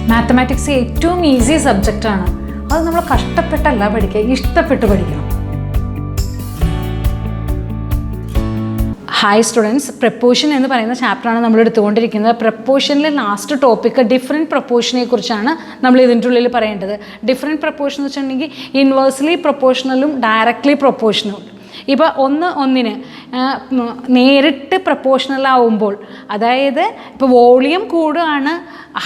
Mathematics ഏറ്റവും easy സബ്ജക്റ്റാണ്. അത് നമ്മൾ കഷ്ടപ്പെട്ടല്ല പഠിക്കുക, ഇഷ്ടപ്പെട്ട് പഠിക്കണം. ഹായ് സ്റ്റുഡൻസ്, പ്രപ്പോഷൻ എന്ന് പറയുന്ന ചാപ്റ്ററാണ് നമ്മൾ എടുത്തുകൊണ്ടിരിക്കുന്നത്. പ്രപ്പോഷനിലെ ലാസ്റ്റ് ടോപ്പിക്ക് ഡിഫറെൻറ്റ് പ്രപ്പോഷനെ കുറിച്ചാണ് നമ്മൾ ഇതിൻ്റെ ഉള്ളിൽ പറയേണ്ടത്. ഡിഫറെൻറ്റ് പ്രപ്പോഷൻ എന്ന് വെച്ചിട്ടുണ്ടെങ്കിൽ ഇൻവേഴ്സ്ലി പ്രപ്പോഷണലും ഡയറക്റ്റ്ലി പ്രപ്പോഷണലും. ഇപ്പോൾ ഒന്നിന് നേരിട്ട് പ്രപ്പോഷണലാവുമ്പോൾ, അതായത് ഇപ്പോൾ വോളിയം കൂടുകയാണ്,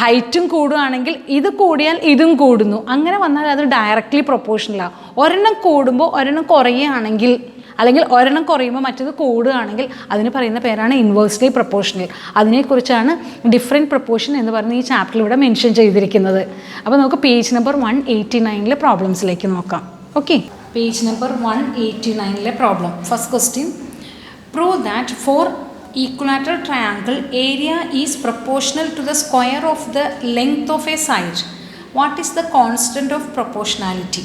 ഹൈറ്റും കൂടുകയാണെങ്കിൽ ഇത് കൂടിയാൽ ഇതും കൂടുന്നു, അങ്ങനെ വന്നാൽ അത് ഡയറക്റ്റ്ലി പ്രപ്പോഷണലാണ്. ഒരെണ്ണം കൂടുമ്പോൾ ഒരെണ്ണം കുറയുകയാണെങ്കിൽ, അല്ലെങ്കിൽ ഒരെണ്ണം കുറയുമ്പോൾ മറ്റത് കൂടുകയാണെങ്കിൽ അതിന് പറയുന്ന പേരാണ് ഇൻവേഴ്സ്ലി പ്രപ്പോഷണൽ. അതിനെക്കുറിച്ചാണ് ഡിഫറെൻറ്റ് പ്രപ്പോഷൻ എന്ന് പറയുന്ന ഈ ചാപ്റ്ററിൽ ഇവിടെ മെൻഷൻ ചെയ്തിരിക്കുന്നത്. അപ്പോൾ നമുക്ക് പേജ് നമ്പർ 189 പ്രോബ്ലംസിലേക്ക് നോക്കാം. Okay, page number 189 problem. First question, prove that for equilateral triangle area is proportional to the square of the length of a side. What is the constant of proportionality?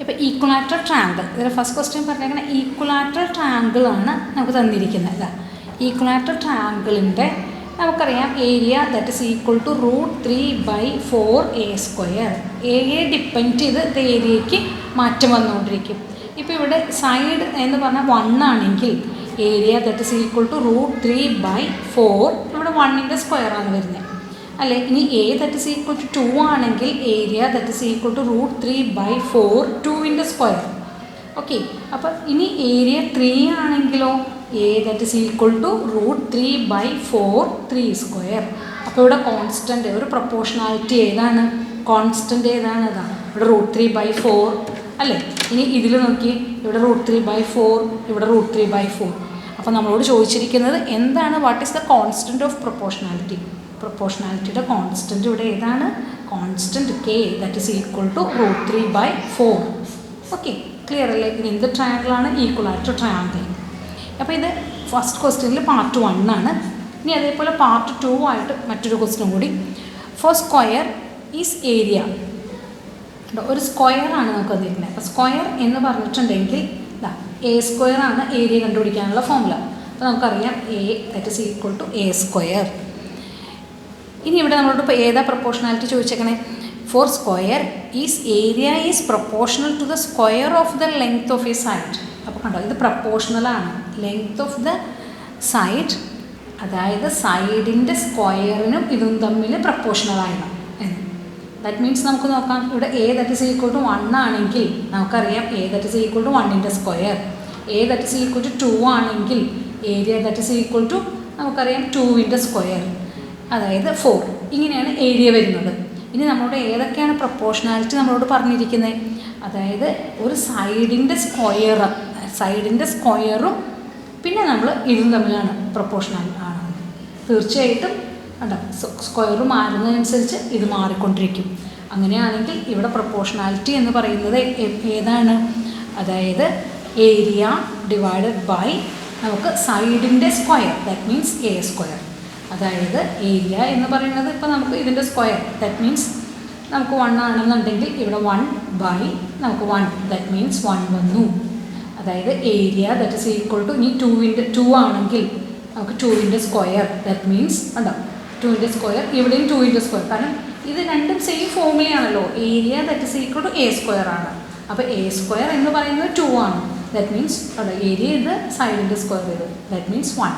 ഇപ്പോൾ equilateral triangle, ഇതിൽ first question പറഞ്ഞേക്കുന്നത് equilateral triangle ആണ് നമുക്ക് തന്നിരിക്കുന്നത്. ഈക്വലാറ്ററൽ ട്രയാങ്കിളിൻ്റെ നമുക്കറിയാം area that is equal to √3/4a². ഏരിയയെ ഡിപ്പെൻഡ് ചെയ്ത് ഏരിയയ്ക്ക് മാറ്റം വന്നുകൊണ്ടിരിക്കും. ഇപ്പോൾ ഇവിടെ സൈഡ് എന്ന് പറഞ്ഞാൽ 1 ആണെങ്കിൽ area that is equal to √3/4, ഇവിടെ 1ൻ്റെ സ്ക്വയറാണ് വരുന്നത് അല്ലേ. ഇനി a that is equal to 2 ആണെങ്കിൽ area that is equal to √3/4, 2ൻ്റെ സ്ക്വയർ. ഓക്കെ, അപ്പോൾ ഇനി ഏരിയ 3 ആണെങ്കിലോ a that is equal to √3/4, 3². അപ്പോൾ ഇവിടെ കോൺസ്റ്റൻ്റ്, ഒരു പ്രൊപ്പോർഷണാലിറ്റി ഏതാണ്, കോൺസ്റ്റൻ്റ് ഏതാണ്, അതാണ് ഇവിടെ √3/4 അല്ലേ. ഇനി ഇതിൽ നോക്കി, ഇവിടെ √3/4, ഇവിടെ √3/4. അപ്പോൾ നമ്മളോട് ചോദിച്ചിരിക്കുന്നത് എന്താണ്, what is the constant of proportionality. പ്രൊപ്പോർഷണാലിറ്റിയുടെ കോൺസ്റ്റൻറ്റ് ഇവിടെ ഏതാണ്, constant k that is equal to √3/4. Okay, clear അല്ലേ. ഇനി എന്ത് ട്രയാങ്കിളാണ്, ഈക്വലാറ്ററൽ ട്രയാങ്കിൾ. അപ്പോൾ ഇത് ഫസ്റ്റ് ക്വസ്റ്റ്യനിൽ പാർട്ട് 1 ആണ്. ഇനി അതേപോലെ പാർട്ട് 2 ആയിട്ട് മറ്റൊരു ക്വസ്റ്റ്യൻ കൂടി. ഫോർ സ്ക്വയർ ഈസ് ഏരിയ, ഒരു സ്ക്വയറാണ് നമുക്ക് തന്നിരിക്കുന്നത്. അപ്പോൾ സ്ക്വയർ എന്ന് പറഞ്ഞിട്ടുണ്ടെങ്കിൽ a² ആണ് ഏരിയ കണ്ടുപിടിക്കാനുള്ള ഫോർമുല. അപ്പോൾ നമുക്കറിയാം a that is equal to a². ഇനി ഇവിടെ നമ്മളോട് ഇപ്പോൾ ഏതാ പ്രൊപ്പോർഷണാലിറ്റി ചോദിച്ചേക്കണേ, for square is area is proportional to the square of the length of a side. അപ്പോൾ കണ്ടോ, ഇത് പ്രൊപ്പോർഷണലാണ്. ലെങ്ത് ഓഫ് ദ സൈഡ്, അതായത് സൈഡിൻ്റെ സ്ക്വയറിനും ഇതും തമ്മിൽ പ്രൊപ്പോർഷണലായിരുന്നു. ദാറ്റ് മീൻസ് നമുക്ക് നോക്കാം, ഇവിടെ a that is equal to 1 ആണെങ്കിൽ നമുക്കറിയാം a that is equal to 1ൻ്റെ square. A that is equal to 2 ആണെങ്കിൽ area that is equal to നമുക്കറിയാം 2ൻ്റെ സ്ക്വയർ, അതായത് 4. ഇങ്ങനെയാണ് ഏരിയ വരുന്നത്. ഇനി നമ്മളോട് ഏതൊക്കെയാണ് പ്രൊപ്പോർഷണാലിറ്റി നമ്മളോട് പറഞ്ഞിരിക്കുന്നത്, അതായത് ഒരു സൈഡിൻ്റെ സ്ക്വയറും പിന്നെ നമ്മൾ ഇതും തമ്മിലാണ് പ്രൊപ്പോർഷണൽ ആണ്. തീർച്ചയായിട്ടും കണ്ടോ, സ്ക്വയർ മാറുന്നതനുസരിച്ച് ഇത് മാറിക്കൊണ്ടിരിക്കും. അങ്ങനെയാണെങ്കിൽ ഇവിടെ പ്രൊപ്പോർഷണാലിറ്റി എന്ന് പറയുന്നത് ഏതാണ്, അതായത് ഏരിയ ഡിവൈഡഡ് ബൈ നമുക്ക് സൈഡിൻ്റെ സ്ക്വയർ, ദാറ്റ് മീൻസ് a². അതായത് ഏരിയ എന്ന് പറയുന്നത് ഇപ്പോൾ നമുക്ക് ഇതിൻ്റെ സ്ക്വയർ, ദാറ്റ് മീൻസ് നമുക്ക് 1 ആണെന്നുണ്ടെങ്കിൽ ഇവിടെ 1/, നമുക്ക് 1, ദാറ്റ് മീൻസ് 1 വന്നു. അതായത് area that is equal to, ഇനി 2 ആണെങ്കിൽ നമുക്ക് 2ൻ്റെ സ്ക്വയർ, ദാറ്റ് മീൻസ് ഉണ്ടോ 2ൻ്റെ സ്ക്വയർ, ഇവിടെയും 2ൻ്റെ സ്ക്വയർ. കാരണം ഇത് രണ്ടും സെയിം ഫോർമുലയാണല്ലോ. Area that is equal to a² ആണ്. അപ്പോൾ a² എന്ന് പറയുന്നത് 2 ആണ്. ദാറ്റ് മീൻസ് അവിടെ ഏരിയ ഇത്, സൈഡിൻ്റെ സ്ക്വയർ ഇത്, ദാറ്റ് മീൻസ് 1.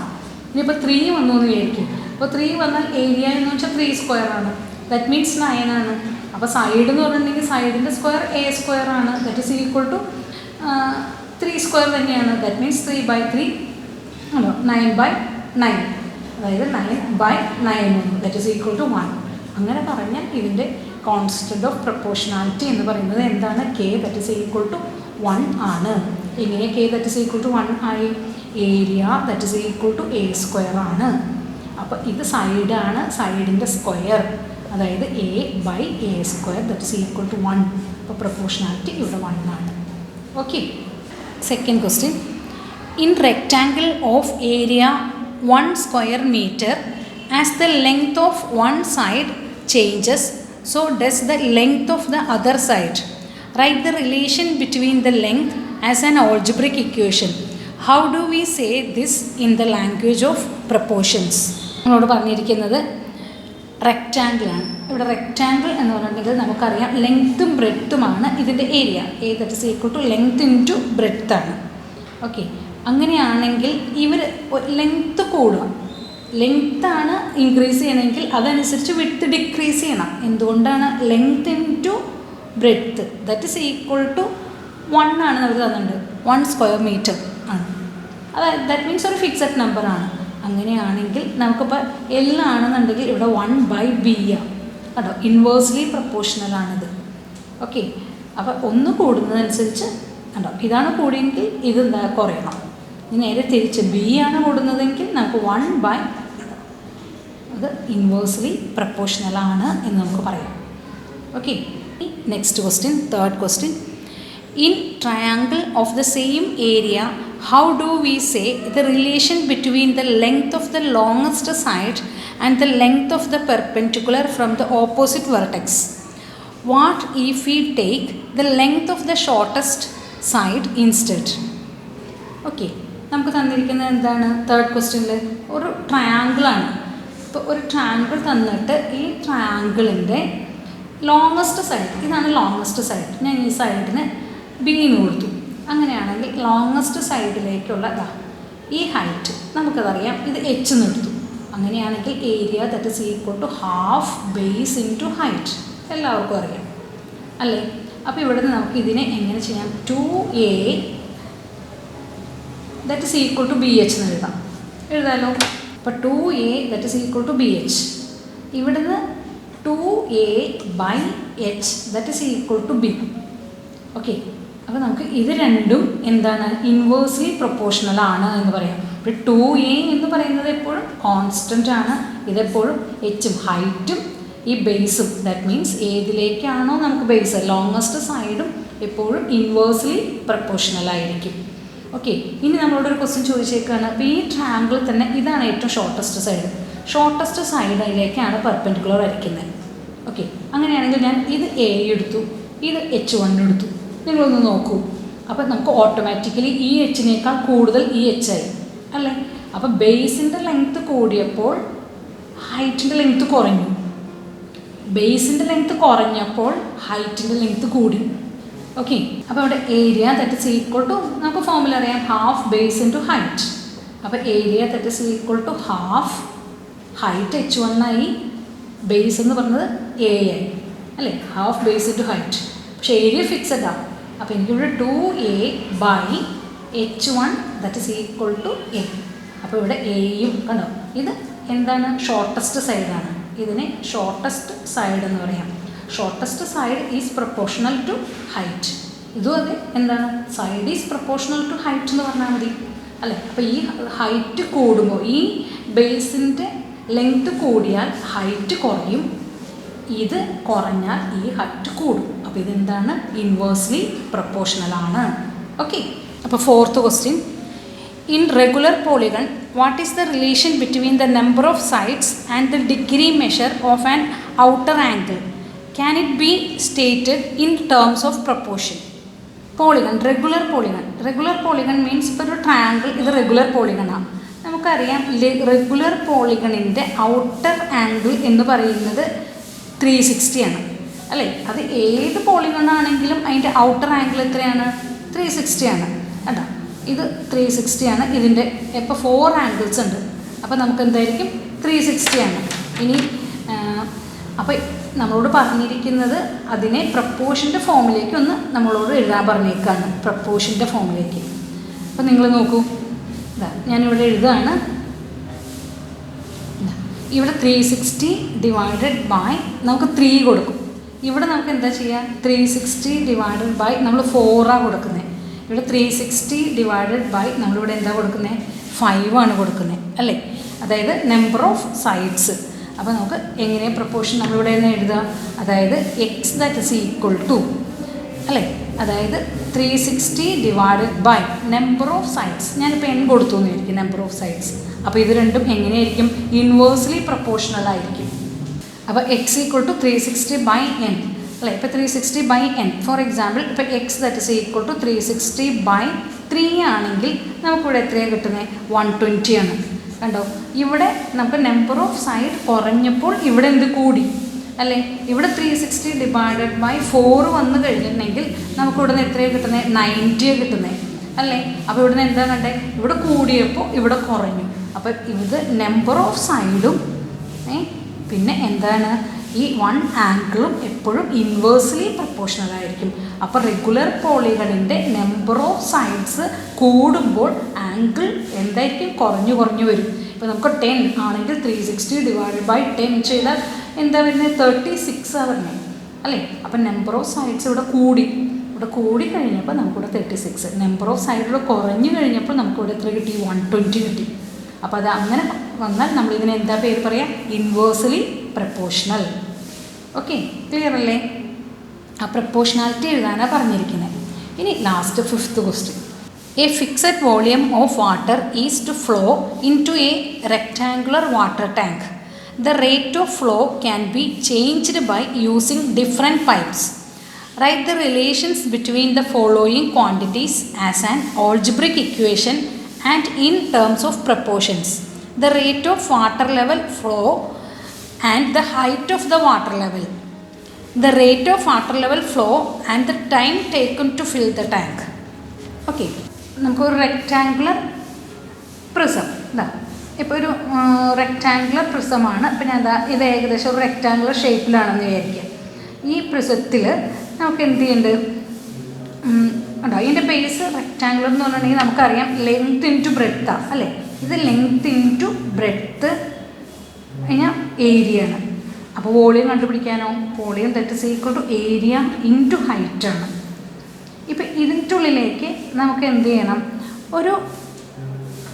ഇനിയിപ്പോൾ 3 വന്നു എന്ന് വിചാരിക്കും. അപ്പോൾ 3 വന്നാൽ ഏരിയ എന്ന് വെച്ചാൽ 3² ആണ്, ദാറ്റ് മീൻസ് 9 ആണ്. അപ്പോൾ സൈഡ് എന്ന് പറഞ്ഞിട്ടുണ്ടെങ്കിൽ സൈഡിൻ്റെ സ്ക്വയർ a² ആണ്, ദാറ്റ് ഇസ് ഈക്വൽ ടു 3² തന്നെയാണ്. ദാറ്റ് മീൻസ് 3/3 ആണോ, 9/9, അതായത് 9/9 ദാറ്റ് ഇസ് ഈക്വൽ ടു 1. അങ്ങനെ പറഞ്ഞാൽ ഇതിൻ്റെ കോൺസ്റ്റൻറ്റ് ഓഫ് പ്രൊപ്പോർഷണാലിറ്റി എന്ന് പറയുന്നത് എന്താണ്, K that is equal to 1 ആണ്. എങ്ങനെ K that is equal to 1 ആയി, area that is equal to a² ആണ്. അപ്പോൾ ഇത് സൈഡാണ്, സൈഡിൻ്റെ സ്ക്വയർ, അതായത് a/a² that is equal to 1. അപ്പോൾ പ്രൊപ്പോർഷണാലിറ്റി ഇവിടെ 1 ആണ്. Okay, second question, in rectangle of area 1 square meter, as the length of one side changes, so does the length of the other side. Write the relation between the length as an algebraic equation. How do we say this in the language of proportions? നമ്മളോട് പറഞ്ഞിരിക്കുന്നത് റെക്റ്റാങ്കിളാണ്. ഇവിടെ rectangle എന്ന് പറഞ്ഞിട്ടുണ്ടെങ്കിൽ നമുക്കറിയാം ലെങ്ത്തും ബ്രെഡ്ത്തുമാണ് ഇതിൻ്റെ area. That is equal to length into ബ്രെഡ്ത്താണ്. ഓക്കെ, അങ്ങനെയാണെങ്കിൽ ഇവർ ലെങ്ത്ത് കൂടുക, ലെങ്ത്താണ് ഇൻക്രീസ് ചെയ്യണമെങ്കിൽ അതനുസരിച്ച് വിഡ്ത്ത് ഡിക്രീസ് ചെയ്യണം. എന്തുകൊണ്ടാണ്? Length into breadth that is equal to 1 ആണ് നമുക്ക് തന്നിട്ടുണ്ട്. 1 സ്ക്വയർ മീറ്റർ ആണ്. അതായത് ദാറ്റ് മീൻസ് ഒരു ഫിക്സഡ് നമ്പറാണ്. അങ്ങനെയാണെങ്കിൽ നമുക്കിപ്പോൾ L ആണെന്നുണ്ടെങ്കിൽ ഇവിടെ 1/b ആണ് കേട്ടോ. ഇൻവേഴ്സ്ലി പ്രൊപ്പോർഷണലാണിത്. ഓക്കെ, അപ്പോൾ ഒന്ന് കൂടുന്നതനുസരിച്ച് കണ്ടോ, ഇതാണ് കൂടിയെങ്കിൽ ഇത് എന്താ കുറയണം. ഇനി നേരെ തിരിച്ച് B ആണ് കൂടുന്നതെങ്കിൽ നമുക്ക് 1/, അത് ഇൻവേഴ്സ്ലി പ്രൊപ്പോർഷണലാണ് എന്ന് നമുക്ക് പറയാം. Okay, next question, third question. In triangle of the same area, how do we say the relation between the length of the longest side and the length of the perpendicular from the opposite vertex? What if we take the length of the shortest side instead? Okay, നമുക്ക് തന്നിരിക്കുന്നത് എന്താണ്? Third ക്വസ്റ്റ്യനിൽ ഒരു ട്രയാങ്കിളാണ്. ഇപ്പോൾ ഒരു triangle തന്നിട്ട് ഈ ട്രയാങ്കിളിൻ്റെ longest side, ഇതാണ് ലോങ്ങസ്റ്റ് സൈഡ്. ഞാൻ ഈ സൈഡിന് B എന്ന് കൊടുത്തു. അങ്ങനെയാണെങ്കിൽ ലോങ്ങസ്റ്റ് സൈഡിലേക്കുള്ള ഈ ഹൈറ്റ് നമുക്കതറിയാം, ഇത് H എന്ന് എടുത്തു. അങ്ങനെയാണെങ്കിൽ area that is equal to half base into height, എല്ലാവർക്കും അറിയാം അല്ലേ? അപ്പോൾ ഇവിടെ നിന്ന് നമുക്ക് ഇതിനെ എങ്ങനെ ചെയ്യാം? 2a that is equal to BH എന്ന് എഴുതാമല്ലോ. അപ്പോൾ 2a that is equal to BH. ഇവിടുന്ന് 2a/h that is equal to B. Okay, അപ്പോൾ നമുക്ക് ഇത് രണ്ടും എന്താണ്? ഇൻവേഴ്സ്ലി പ്രൊപ്പോർഷണൽ ആണ് എന്ന് പറയാം. ഇപ്പോൾ 2a എന്ന് പറയുന്നത് എപ്പോഴും കോൺസ്റ്റൻ്റ് ആണ്. ഇതെപ്പോഴും എച്ചും ഹൈറ്റും ഈ ബേസും ദാറ്റ് മീൻസ് ഏതിലേക്കാണോ നമുക്ക് ബേസ് ലോങ്ങസ്റ്റ് സൈഡും എപ്പോഴും ഇൻവേഴ്സ്ലി പ്രൊപ്പോർഷണൽ ആയിരിക്കും. ഓക്കെ, ഇനി നമ്മളോടൊരു ക്വസ്റ്റ്യൻ ചോദിച്ചേക്കാണ്. അപ്പോൾ ഈ ട്രയാങ്കിൾ തന്നെ ഇതാണ് ഏറ്റവും ഷോർട്ടസ്റ്റ് സൈഡ്. ഷോർട്ടസ്റ്റ് സൈഡിലേക്കാണ് പെർപെൻഡിക്കുലർ വരയ്ക്കുന്നത്. ഓക്കെ, അങ്ങനെയാണെങ്കിൽ ഞാൻ ഇത് A എടുത്തു, ഇത് H1 എടുത്തു. നിങ്ങളൊന്ന് നോക്കൂ. അപ്പോൾ നമുക്ക് ഓട്ടോമാറ്റിക്കലി ഈ Hനേക്കാൾ കൂടുതൽ ഈ H ആയി അല്ലേ? അപ്പോൾ ബേസിൻ്റെ ലെങ്ത്ത് കൂടിയപ്പോൾ ഹൈറ്റിൻ്റെ ലെങ്ത്ത് കുറഞ്ഞു, ബേസിൻ്റെ ലെങ്ത്ത് കുറഞ്ഞപ്പോൾ ഹൈറ്റിൻ്റെ ലെങ്ത്ത് കൂടി. ഓക്കെ, അപ്പോൾ ഇവിടെ area that is equal to, നമുക്ക് ഫോർമുല അറിയാം, ഹാഫ് ബേസ് ഇൻറ്റു ഹൈറ്റ്. അപ്പോൾ area that is equal to half height H1 ആയി, ബേസ് എന്ന് പറഞ്ഞത് A ആയി അല്ലേ? Half base into height. പക്ഷേ ഏരിയ ഫിക്സഡ് ആണ്. അപ്പോൾ എനിക്കിവിടെ 2a/h1 that is equal to A. അപ്പോൾ ഇവിടെ എയും കണ്ടോ, ഇത് എന്താണ്? ഷോർട്ടസ്റ്റ് സൈഡാണ്. ഇതിനെ ഷോർട്ടസ്റ്റ് സൈഡ് എന്ന് പറയാം. Shortest side is proportional to height. ഇതും അതെ, എന്താണ്? Side is proportional to height എന്ന് പറഞ്ഞാൽ മതി അല്ലേ? അപ്പോൾ ഈ ഹൈറ്റ് കൂടുമ്പോൾ, ഈ ബേസിൻ്റെ ലെങ്ത്ത് കൂടിയാൽ ഹൈറ്റ് കുറയും, ഇത് കുറഞ്ഞാൽ ഈ ഹൈറ്റ് കൂടും. അപ്പോൾ ഇതെന്താണ്? ഇൻവേഴ്സ്ലി പ്രൊപ്പോർഷണൽ ആണ്. ഓക്കെ, അപ്പോൾ fourth question. In regular polygon what is the relation between the number of sides and the degree measure of an outer angle? Can it be stated in terms of proportion? Polygon, regular polygon. Regular polygon means ഇപ്പോൾ ഒരു triangle, ഇത് regular പോളിഗണാണ്. നമുക്കറിയാം regular പോളിഗണിൻ്റെ outer angle എന്ന് പറയുന്നത് 360 ആണ് അല്ലേ? അത് ഏത് പോളിഗണാണെങ്കിലും അതിൻ്റെ ഔട്ടർ ആംഗിൾ എത്രയാണ്? 360 ആണ് കേട്ടോ. ഇത് 360 ആണ്. ഇതിൻ്റെ ഇപ്പോൾ 4 ആംഗിൾസ് ഉണ്ട്. അപ്പോൾ നമുക്ക് എന്തായിരിക്കും? 360 ആണ്. ഇനി അപ്പോൾ നമ്മളോട് പറഞ്ഞിരിക്കുന്നത് അതിനെ പ്രപ്പോർഷൻ്റെ ഫോമിലേക്ക് ഒന്ന് നമ്മളോട് എഴുതാൻ പറഞ്ഞേക്കാണ്, പ്രപ്പോർഷൻ്റെ ഫോമിലേക്ക്. അപ്പോൾ നിങ്ങൾ നോക്കൂ, ഇതാ ഞാനിവിടെ എഴുതുകയാണ്. ഇവിടെ 360 ഡിവൈഡഡ് ബൈ നമുക്ക് 3 കൊടുക്കും. ഇവിടെ നമുക്ക് എന്താ ചെയ്യുക? 360 ഡിവൈഡഡ് ബൈ നമ്മൾ 4 കൊടുക്കുന്നത്. ഇവിടെ 360 ഡിവൈഡഡ് ബൈ നമ്മളിവിടെ എന്താ കൊടുക്കുന്നത്? 5 ആണ് കൊടുക്കുന്നത് അല്ലേ? അതായത് നമ്പർ ഓഫ് സൈഡ്സ്. അപ്പോൾ നമുക്ക് എങ്ങനെ പ്രപ്പോർഷൻ നമ്മളിവിടെ നിന്ന് എഴുതുക? അതായത് x that is equal to അല്ലേ? അതായത് 360 divided by number of sides. ഞാനിപ്പോൾ n കൊടുത്തു എന്നായിരിക്കും നമ്പർ ഓഫ് സൈഡ്സ്. അപ്പോൾ ഇത് രണ്ടും എങ്ങനെയായിരിക്കും? ഇൻവേഴ്സ്ലി പ്രപ്പോർഷണൽ ആയിരിക്കും. അപ്പോൾ x equal to 360 by n അല്ലേ? ഇപ്പോൾ 360 ബൈ n ഫോർ എക്സാമ്പിൾ ഇപ്പോൾ x that is equal to 360 by 3 ആണെങ്കിൽ നമുക്കിവിടെ എത്രയാണ് കിട്ടുന്നത്? 120 ആണ്. കണ്ടോ, ഇവിടെ നമുക്ക് നമ്പർ ഓഫ് സൈഡ് കുറഞ്ഞപ്പോൾ ഇവിടെ എന്ത് കൂടി അല്ലേ? ഇവിടെ 360 ഡിവൈഡഡ് ബൈ 4 വന്നു കഴിഞ്ഞിട്ടുണ്ടെങ്കിൽ നമുക്ക് ഇവിടുന്ന് എത്രയാണ് കിട്ടുന്നത്? 90 കിട്ടുന്നത് അല്ലേ? അപ്പോൾ ഇവിടുന്ന് എന്താ കണ്ടേ? ഇവിടെ കൂടിയപ്പോൾ ഇവിടെ കുറഞ്ഞു. അപ്പോൾ ഇത് നമ്പർ ഓഫ് സൈഡും പിന്നെ എന്താണ് ഈ വൺ ആംഗിളും എപ്പോഴും ഇൻവേഴ്സ്ലി പ്രപ്പോർഷണൽ ആയിരിക്കും. അപ്പോൾ റെഗുലർ പോളിഗണിൻ്റെ നമ്പർ ഓഫ് സൈഡ്സ് കൂടുമ്പോൾ ആംഗിൾ എന്തായിരിക്കും? കുറഞ്ഞു കുറഞ്ഞു വരും. ഇപ്പോൾ നമുക്ക് 10 ആണെങ്കിൽ 360 ഡിവൈഡഡ് ബൈ 10 ചെയ്താൽ എന്താ വരുന്നത്? 36 വരുന്നത് അല്ലേ? അപ്പം നമ്പർ ഓഫ് സൈഡ്സ് ഇവിടെ കൂടി കഴിഞ്ഞപ്പോൾ നമുക്കിവിടെ 36. നമ്പർ ഓഫ് സൈഡ് ഇവിടെ കുറഞ്ഞു കഴിഞ്ഞപ്പോൾ നമുക്കിവിടെ എത്ര കിട്ടി? 120 കിട്ടി. അപ്പോൾ അത് അങ്ങനെ വന്നാൽ നമ്മളിതിനെ എന്താ പേര് പറയാം? Inversely proportional. ഓക്കെ, ക്ലിയർ അല്ലേ? ആ പ്രപ്പോർഷണാലിറ്റി എഴുതാനാണ് പറഞ്ഞിരിക്കുന്നത്. ഇനി last 5th question. A fixed volume of water is to flow into a rectangular water tank. The rate of flow can be changed by using different pipes. Write the relations between the following quantities as an algebraic equation and in terms of proportions. The rate of water level flow and the height of the water level. The rate of water level flow and the time taken to fill the tank. Okay. നമുക്കൊരു rectangular prism ഇതാ, ഇപ്പോൾ ഒരു rectangular പ്രിസമാണ്. അപ്പോൾ ഞാൻ ഇത് ഏകദേശം ഒരു rectangular ഷേപ്പിലാണെന്ന് വിചാരിക്കുക. ഈ പ്രിസത്തിൽ നമുക്ക് എന്ത് ചെയ്യുന്നുണ്ട് ഉണ്ടോ? ഇതിൻ്റെ ബേസ് റെക്റ്റാങ്കുലർ എന്ന് പറഞ്ഞിട്ടുണ്ടെങ്കിൽ നമുക്കറിയാം ലെങ്ത് ഇൻറ്റു ബ്രെഡ്ത്താണ് അല്ലേ? ഇത് ലെങ്ത് ഇൻറ്റു ബ്രെഡ്ത്ത് കഴിഞ്ഞാൽ ഏരിയ ആണ്. അപ്പോൾ വോളിയം കണ്ടുപിടിക്കാനോ volume that is equal to area into ഹൈറ്റാണ്. ഇപ്പം ഇതിൻ്റെ ഉള്ളിലേക്ക് നമുക്ക് എന്ത് ചെയ്യണം? ഒരു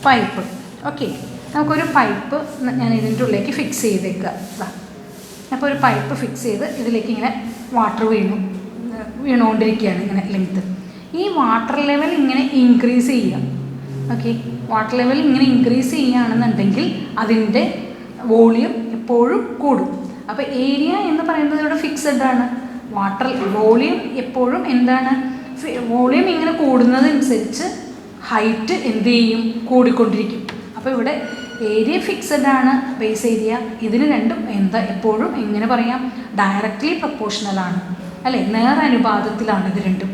പൈപ്പ്. ഓക്കെ, നമുക്കൊരു പൈപ്പ് ഞാൻ ഇതിൻ്റെ ഉള്ളിലേക്ക് ഫിക്സ് ചെയ്തേക്കുക. അപ്പോൾ ഒരു പൈപ്പ് ഫിക്സ് ചെയ്ത് ഇതിലേക്ക് ഇങ്ങനെ വാട്ടർ വീണുകൊണ്ടിരിക്കുകയാണ് ഇങ്ങനെ ലെങ്ത്ത്. ഈ വാട്ടർ ലെവൽ ഇങ്ങനെ ഇൻക്രീസ് ചെയ്യുക. ഓക്കെ, വാട്ടർ ലെവൽ ഇങ്ങനെ ഇൻക്രീസ് ചെയ്യുകയാണെന്നുണ്ടെങ്കിൽ അതിൻ്റെ വോളിയം എപ്പോഴും കൂടും. അപ്പോൾ ഏരിയ എന്ന് പറയുന്നത് ഇവിടെ ഫിക്സഡ് ആണ്. വാട്ടർ വോളിയം എപ്പോഴും എന്താണ്? വോളിയം ഇങ്ങനെ കൂടുന്നതനുസരിച്ച് ഹൈറ്റ് എന്ത് ചെയ്യും? കൂടിക്കൊണ്ടിരിക്കും. അപ്പോൾ ഇവിടെ ഏരിയ ഫിക്സഡ് ആണ്, ബേസ് ഏരിയ. ഇതിന് രണ്ടും എന്താ എപ്പോഴും എങ്ങനെ പറയാം? ഡയറക്റ്റ്ലി പ്രപ്പോർഷണലാണ് അല്ലേ? നേരനുപാതത്തിലാണ് ഇത് രണ്ടും.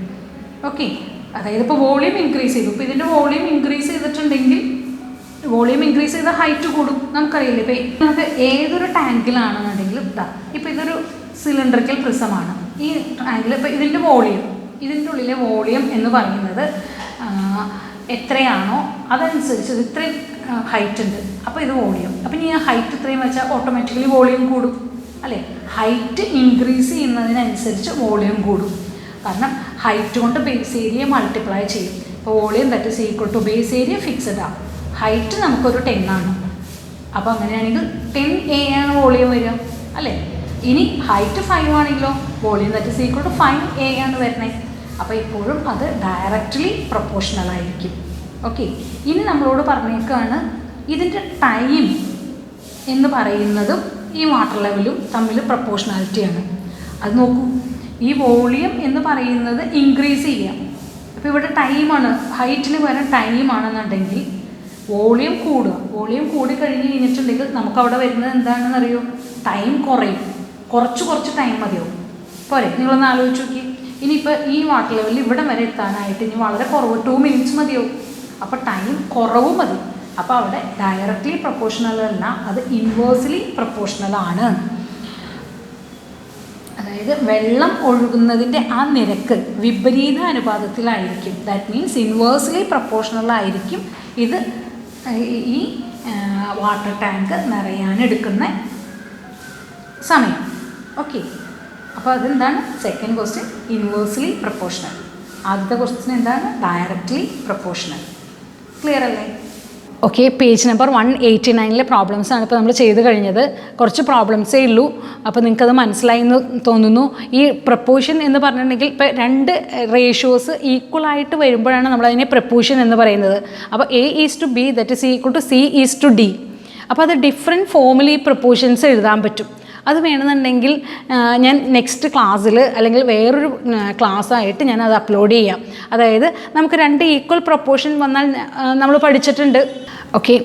ഓക്കെ, അതായത് ഇപ്പോൾ വോളിയം ഇൻക്രീസ് ചെയ്തു. ഇപ്പോൾ ഇതിൻ്റെ വോളിയം ഇൻക്രീസ് ചെയ്തിട്ടുണ്ടെങ്കിൽ വോളിയം ഇൻക്രീസ് ചെയ്ത ഹൈറ്റ് കൂടും. നമുക്കറിയില്ല. ഇപ്പോൾ നമുക്ക് ഏതൊരു ടാങ്കിലാണെന്നുണ്ടെങ്കിലും ഇപ്പോൾ ഇതൊരു സിലിണ്ടറിക്കൽ പ്രിസമാണ്. ഈ ടാങ്കിൽ ഇപ്പോൾ ഇതിൻ്റെ ഉള്ളിലെ വോളിയം എന്ന് പറയുന്നത് എത്രയാണോ അതനുസരിച്ച് ഇത് ഇത്രയും ഹൈറ്റ് ഉണ്ട്. അപ്പോൾ ഇത് വോളിയം. അപ്പോൾ ഇനി ആ ഹൈറ്റ് ഇത്രയും വെച്ചാൽ ഓട്ടോമാറ്റിക്കലി വോളിയം കൂടും അല്ലേ? ഹൈറ്റ് ഇൻക്രീസ് ചെയ്യുന്നതിനനുസരിച്ച് വോളിയം കൂടും. കാരണം ഹൈറ്റ് കൊണ്ട് ബേസ് ഏരിയ മൾട്ടിപ്ലൈ ചെയ്യും. ഇപ്പോൾ volume that is equal to base area fixed ആണ്. ഹൈറ്റ് നമുക്കൊരു 10 ആണ്. അപ്പോൾ അങ്ങനെയാണെങ്കിൽ 10A ആണ് വോളിയം വരിക അല്ലേ? ഇനി ഹൈറ്റ് 5 ആണെങ്കിലോ volume that is equal to 5A ആണ് വരുന്നത്. അപ്പോൾ എപ്പോഴും അത് ഡയറക്റ്റ്ലി പ്രപ്പോർഷണൽ ആയിരിക്കും. ഓക്കെ, ഇനി നമ്മളോട് പറഞ്ഞേക്കാണ് ഇതിൻ്റെ ടൈം എന്ന് പറയുന്നതും ഈ വാട്ടർ ലെവലും തമ്മിൽ പ്രപ്പോർഷണാലിറ്റിയാണ്. അത് നോക്കൂ, ഈ വോളിയം എന്ന് പറയുന്നത് ഇൻക്രീസ് ചെയ്യാം. അപ്പോൾ ഇവിടെ ടൈമാണ്, ഹൈറ്റിന് പകരം ടൈമാണെന്നുണ്ടെങ്കിൽ വോളിയം കൂടുക. വോളിയം കൂടി കഴിഞ്ഞിട്ടുണ്ടെങ്കിൽ നമുക്കവിടെ വരുന്നത് എന്താണെന്ന് അറിയോ? ടൈം കുറയും. കുറച്ച് ടൈം മതിയാവും. പോരെ? നിങ്ങളൊന്ന് ആലോചിച്ച് നോക്കി. ഇനിയിപ്പോൾ ഈ വാട്ടർ ലെവലിൽ ഇവിടെ വരെ എത്താനായിട്ട് ഇനി വളരെ കുറവ് 2 മിനിറ്റ്സ് മതിയാവും. അപ്പോൾ ടൈം കുറവ് മതി. അപ്പോൾ അവിടെ ഡയറക്റ്റ്ലി പ്രപ്പോർഷണൽ അല്ല, അത് ഇൻവേഴ്സ്ലി പ്രപ്പോർഷണൽ ആണ്. അതായത് വെള്ളം ഒഴുകുന്നതിൻ്റെ ആ നിരക്ക് വിപരീത അനുപാതത്തിലായിരിക്കും. ദാറ്റ് മീൻസ് ഇൻവേഴ്സ്ലി പ്രപ്പോർഷണൽ ആയിരിക്കും ഇത് ഈ വാട്ടർ ടാങ്ക് നിറയാനെടുക്കുന്ന സമയം. ഓക്കെ, അപ്പോൾ അതെന്താണ്? Second question inversely proportional. ആദ്യത്തെ ക്വസ്റ്റ്യൻ എന്താണ്? Directly proportional. ക്ലിയർ അല്ലേ? ഓക്കെ, പേജ് നമ്പർ 189 പ്രോബ്ലംസാണ് ഇപ്പോൾ നമ്മൾ ചെയ്ത് കഴിഞ്ഞത്. കുറച്ച് പ്രോബ്ലംസേ ഉള്ളൂ. അപ്പോൾ നിങ്ങൾക്കത് മനസ്സിലായി എന്ന് തോന്നുന്നു. ഈ പ്രപ്പോർഷൻ എന്ന് പറഞ്ഞിട്ടുണ്ടെങ്കിൽ ഇപ്പോൾ 2 റേഷ്യോസ് ഈക്വലായിട്ട് വരുമ്പോഴാണ് നമ്മളതിനെ പ്രപ്പോർഷൻ എന്ന് പറയുന്നത്. അപ്പോൾ A:B that is equal to C:D. അപ്പോൾ അത് ഡിഫറെൻറ്റ് ഫോമിൽ ഈ പ്രപ്പോർഷൻസ് എഴുതാൻ പറ്റും. അത് വേണമെന്നുണ്ടെങ്കിൽ ഞാൻ നെക്സ്റ്റ് ക്ലാസ്സിൽ അല്ലെങ്കിൽ വേറൊരു ക്ലാസ്സായിട്ട് ഞാനത് അപ്ലോഡ് ചെയ്യാം. അതായത് നമുക്ക് 2 ഈക്വൽ പ്രപ്പോർഷൻ വന്നാൽ നമ്മൾ പഠിച്ചിട്ടുണ്ട്. ഓക്കെ,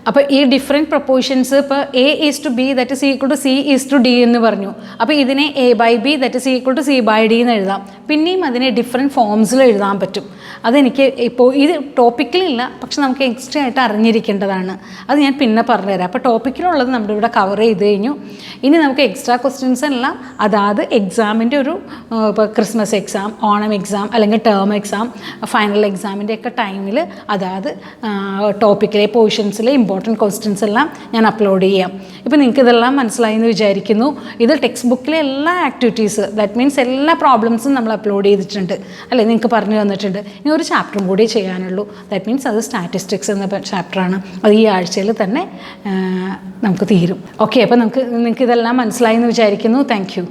അപ്പോൾ ഈ ഡിഫറെൻറ്റ് പ്രൊപ്പോർഷൻസ് ഇപ്പോൾ A is to B that is equal to C is to D എന്ന് പറഞ്ഞു. അപ്പോൾ ഇതിനെ A by B that is equal to C by D എന്ന് എഴുതാം. പിന്നെയും അതിനെ ഡിഫറെൻറ്റ് ഫോംസിൽ എഴുതാൻ പറ്റും. അതെനിക്ക് ഇപ്പോൾ ഇത് ടോപ്പിക്കിലില്ല, പക്ഷെ നമുക്ക് എക്സ്ട്രാ ആയിട്ട് അറിഞ്ഞിരിക്കേണ്ടതാണ്. അത് ഞാൻ പിന്നെ പറഞ്ഞുതരാം. അപ്പോൾ ടോപ്പിക്കിലുള്ളത് നമ്മുടെ ഇവിടെ കവർ ചെയ്ത് കഴിഞ്ഞു. ഇനി നമുക്ക് എക്സ്ട്രാ ക്വസ്റ്റ്യൻസ് എല്ലാം അതാത് എക്സാമിൻ്റെ ഒരു ഇപ്പോൾ ക്രിസ്മസ് എക്സാം, ഓണം എക്സാം, അല്ലെങ്കിൽ ടേം എക്സാം, ഫൈനൽ എക്സാമിൻ്റെ ഒക്കെ ടൈമിൽ അതാത് ടോപ്പിക്കിലെ പോർഷൻസിലെ ഇമ്പോർട്ടൻറ്റ് ക്വസ്റ്റ്യൻസ് എല്ലാം ഞാൻ അപ്ലോഡ് ചെയ്യാം. ഇപ്പോൾ നിങ്ങൾക്ക് ഇതെല്ലാം മനസ്സിലായി എന്ന് വിചാരിക്കുന്നു. ഇത് ടെക്സ്റ്റ് ബുക്കിലെ എല്ലാ ആക്ടിവിറ്റീസ്, ദാറ്റ് മീൻസ് എല്ലാ പ്രോബ്ലംസും നമ്മൾ അപ്ലോഡ് ചെയ്തിട്ടുണ്ട് അല്ലേ, നിങ്ങൾക്ക് പറഞ്ഞു തന്നിട്ടുണ്ട്. ഇനി ഒരു ചാപ്റ്ററും കൂടി ചെയ്യാനുള്ളൂ. ദാറ്റ് മീൻസ് അത് സ്റ്റാറ്റിസ്റ്റിക്സ് എന്ന ചാപ്റ്ററാണ്. അത് ഈ ആഴ്ചയിൽ തന്നെ നമുക്ക് തീരും. ഓക്കെ, അപ്പോൾ നിങ്ങൾക്ക് ഇതെല്ലാം മനസ്സിലായി എന്ന് വിചാരിക്കുന്നു. Thank you.